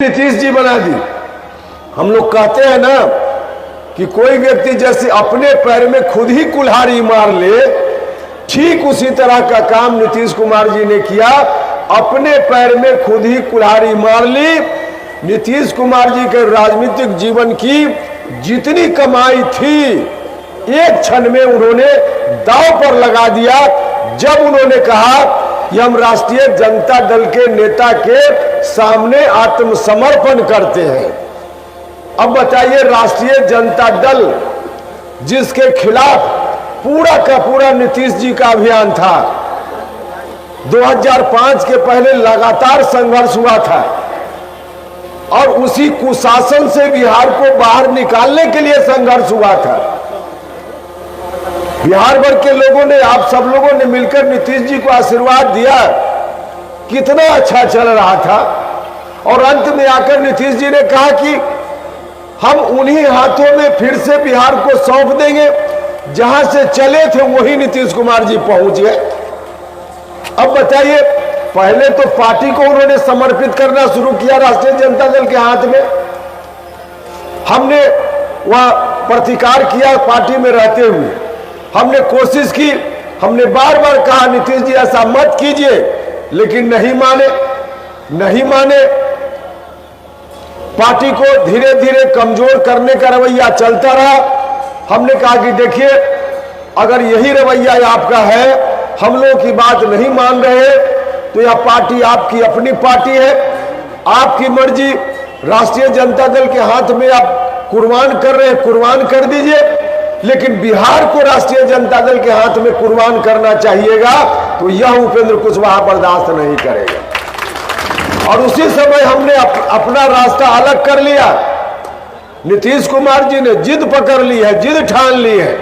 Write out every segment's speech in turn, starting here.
नीतीश जी बना दी। हम लोग कहते हैं ना कि कोई व्यक्ति जैसे अपने पैर में खुद ही कुल्हाड़ी मार ले, ठीक उसी तरह का काम नीतीश कुमार जी ने किया। अपने पैर में खुद ही कुल्हाड़ी मार ली। नीतीश कुमार जी के राजनीतिक जीवन की जितनी कमाई थी एक क्षण में उन्होंने दांव पर लगा दिया जब उन्होंने कहा कि हम राष्ट्रीय जनता दल के नेता के सामने आत्मसमर्पण करते हैं। अब बताइए, राष्ट्रीय जनता दल जिसके खिलाफ पूरा का पूरा नीतीश जी का अभियान था, 2005 के पहले लगातार संघर्ष हुआ था और उसी कुशासन से बिहार को बाहर निकालने के लिए संघर्ष हुआ था। बिहार भर के लोगों ने, आप सब लोगों ने मिलकर नीतीश जी को आशीर्वाद दिया, कितना अच्छा चल रहा था। और अंत में आकर नीतीश जी ने कहा कि हम उन्हीं हाथों में फिर से बिहार को सौंप देंगे, जहां से चले थे वही नीतीश कुमार जी पहुंच गए। अब बताइए, पहले तो पार्टी को उन्होंने समर्पित करना शुरू किया राष्ट्रीय जनता दल के हाथ में। हमने वह प्रतिकार किया पार्टी में रहते हुए, हमने कोशिश की, हमने बार बार कहा नीतीश जी ऐसा मत कीजिए, लेकिन नहीं माने। पार्टी को धीरे धीरे कमजोर करने का रवैया चलता रहा। हमने कहा कि देखिए, अगर यही रवैया आपका है, हम लोगों की बात नहीं मान रहे, तो यह पार्टी आपकी अपनी पार्टी है, आपकी मर्जी, राष्ट्रीय जनता दल के हाथ में आप कुर्बान कर रहे हैं, कुर्बान कर दीजिए, लेकिन बिहार को राष्ट्रीय जनता दल के हाथ में कुर्बान करना चाहिएगा तो यह उपेंद्र कुशवाहा बर्दाश्त नहीं करेगा। और उसी समय हमने अपना रास्ता अलग कर लिया। नीतीश कुमार जी ने जिद पकड़ ली है, जिद ठान ली है,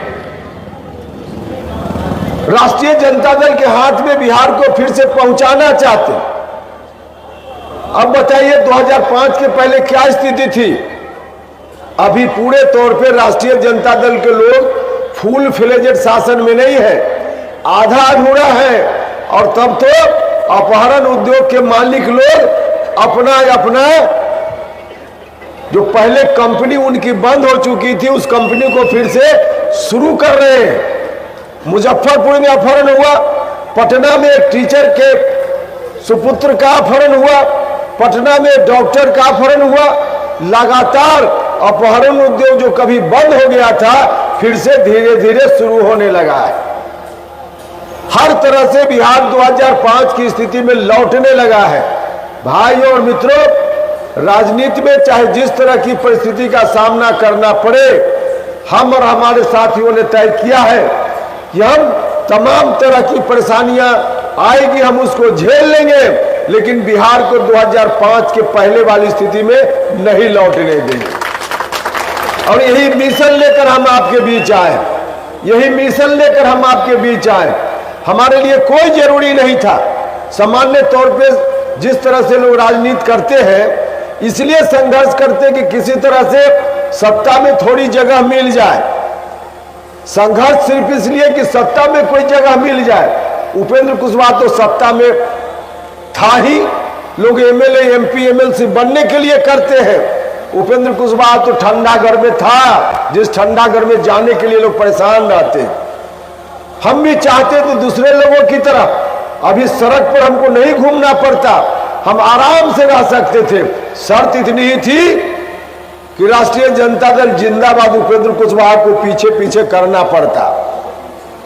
राष्ट्रीय जनता दल के हाथ में बिहार को फिर से पहुंचाना चाहते। अब बताइए, 2005 के पहले क्या स्थिति थी? अभी पूरे तौर पे राष्ट्रीय जनता दल के लोग फुल फ्लेजेड शासन में नहीं है, आधा अधूरा है। और तब तो अपहरण उद्योग के मालिक लोग अपना जो पहले कंपनी उनकी बंद हो चुकी थी, उस कंपनी को फिर से शुरू कर रहे हैं। मुजफ्फरपुर में अपहरण हुआ, पटना में एक टीचर के सुपुत्र का अपहरण हुआ, पटना में डॉक्टर का अपहरण हुआ। लगातार अपहरण उद्योग जो कभी बंद हो गया था, फिर से धीरे धीरे शुरू होने लगा है। हर तरह से बिहार 2005 की स्थिति में लौटने लगा है। भाइयों और मित्रों, राजनीति में चाहे जिस तरह की परिस्थिति का सामना करना पड़े, हम और हमारे साथियों ने तय किया है कि हम तमाम तरह की परेशानियां आएगी, हम उसको झेल लेंगे, लेकिन बिहार को 2005 के पहले वाली स्थिति में नहीं लौटने देंगे। और यही मिशन लेकर हम आपके बीच आए, यही मिशन लेकर हम आपके बीच आए। हमारे लिए कोई जरूरी नहीं था, सामान्य तौर पे जिस तरह से लोग राजनीति करते हैं, इसलिए संघर्ष करते कि किसी तरह से सत्ता में थोड़ी जगह मिल जाए। संघर्ष सिर्फ इसलिए कि सत्ता में कोई जगह मिल जाए। उपेंद्र कुशवाहा तो सत्ता में था ही, लोग एमएलए एमपी एमएलसी बनने के लिए करते हैं। उपेंद्र कुशवाहा तो ठंडा घर में था, जिस ठंडा घर में जाने के लिए लोग परेशान रहते हैं। हम भी चाहते तो दूसरे लोगों की तरह अभी सड़क पर हमको नहीं घूमना पड़ता, हम आराम से रह सकते थे। शर्त इतनी ही थी कि राष्ट्रीय जनता दल जिंदाबाद उपेंद्र कुशवाहा को पीछे पीछे करना पड़ता।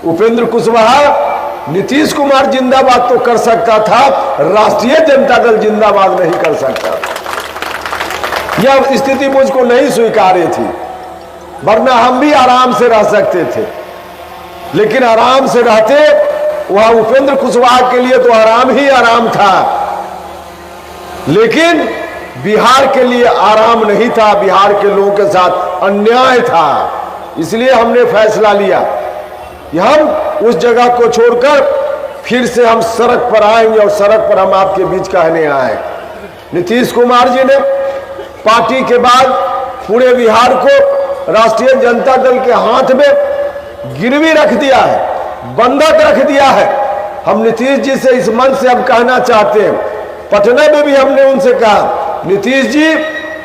उपेंद्र कुशवाहा नीतीश कुमार जिंदाबाद तो कर सकता था, राष्ट्रीय जनता दल जिंदाबाद नहीं कर सकता। यह स्थिति मुझको नहीं स्वीकार्य थी, वरना हम भी आराम से रह सकते थे। लेकिन आराम से रहते, वह उपेंद्र कुशवाहा के लिए तो आराम ही आराम था, लेकिन बिहार के लिए आराम नहीं था, बिहार के लोगों के साथ अन्याय था। इसलिए हमने फैसला लिया कि हम उस जगह को छोड़कर फिर से हम सड़क पर आएंगे, और सड़क पर हम आपके बीच कहने आए। नीतीश कुमार जी ने पार्टी के बाद पूरे बिहार को राष्ट्रीय जनता दल के हाथ में गिरवी रख दिया है, बंधक रख दिया है। हम नीतीश जी से इस मन से अब कहना चाहते हैं, पटना में भी हमने उनसे कहा नीतीश जी,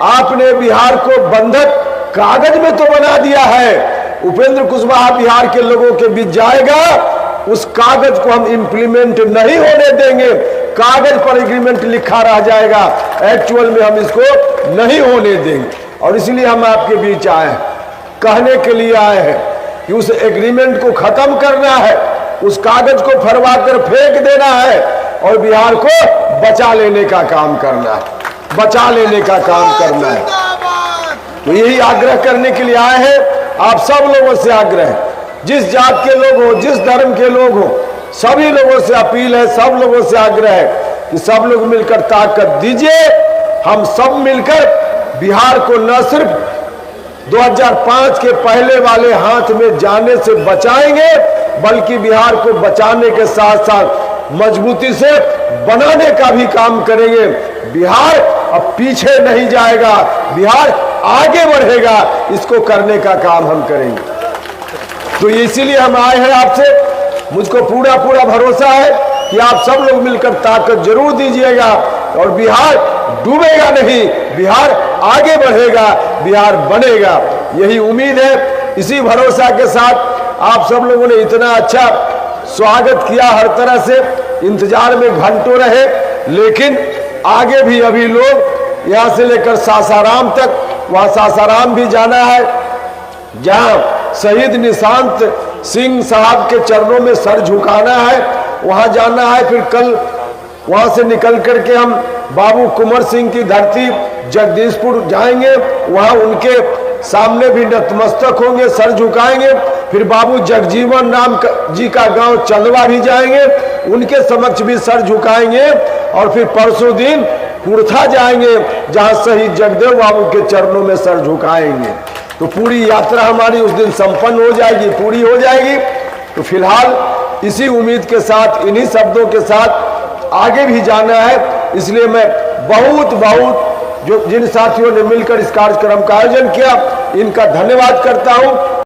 आपने बिहार को बंधक कागज में तो बना दिया है। उपेंद्र कुशवाहा बिहार के लोगों के बीच जाएगा, उस कागज को हम इंप्लीमेंट नहीं होने देंगे। कागज पर एग्रीमेंट लिखा रह जाएगा, एक्चुअल में हम इसको नहीं होने देंगे। और इसलिए हम आपके बीच आए हैं, कहने के लिए आए हैं कि उस एग्रीमेंट को खत्म करना है, उस कागज को फरवा कर फेंक देना है और बिहार को बचा लेने का काम करना है, बचा लेने का काम करना है। तो यही आग्रह करने के लिए आए हैं। आप सब लोगों से आग्रह है, जिस जात के लोग हो, जिस धर्म के लोग हो, सभी लोगों से अपील है, सब लोगों से आग्रह है कि सब लोग मिलकर ताकत दीजिए। हम सब मिलकर बिहार को न सिर्फ 2005 के पहले वाले हाथ में जाने से बचाएंगे, बल्कि बिहार को बचाने के साथ साथ मजबूती से बनाने का भी काम करेंगे। बिहार अब पीछे नहीं जाएगा, बिहार आगे बढ़ेगा। इसको करने का काम हम करेंगे। तो इसीलिए हम आए हैं आपसे। मुझको पूरा पूरा भरोसा है कि आप सब लोग मिलकर ताकत जरूर दीजिएगा और बिहार डूबेगा नहीं, बिहार आगे बढ़ेगा, बिहार बनेगा। यही उम्मीद है। इसी भरोसा के साथ आप सब लोगों ने इतना अच्छा स्वागत किया, हर तरह से इंतजार में घंटों रहे। लेकिन आगे भी अभी लोग यहाँ से लेकर सासाराम तक, वहाँ सासाराम भी जाना है, जहाँ शहीद निशांत सिंह साहब के चरणों में सर झुकाना है, वहाँ जाना है। फिर कल वहाँ से निकल करके हम बाबू कुंवर सिंह की धरती जगदीशपुर जाएंगे, वहाँ उनके सामने भी नतमस्तक होंगे, सर झुकाएंगे। फिर बाबू जगजीवन राम जी का गांव चंदवा भी जाएंगे, उनके समक्ष भी सर झुकाएंगे। और फिर परसों दिन कुर्था जाएंगे, जहां शहीद जगदेव बाबू के चरणों में सर झुकाएंगे। तो पूरी यात्रा हमारी उस दिन संपन्न हो जाएगी, पूरी हो जाएगी। तो फिलहाल इसी उम्मीद के साथ, इन्हीं शब्दों के साथ आगे भी जाना है। इसलिए मैं बहुत बहुत जो जिन साथियों ने मिलकर इस कार्यक्रम का आयोजन किया, इनका धन्यवाद करता हूं।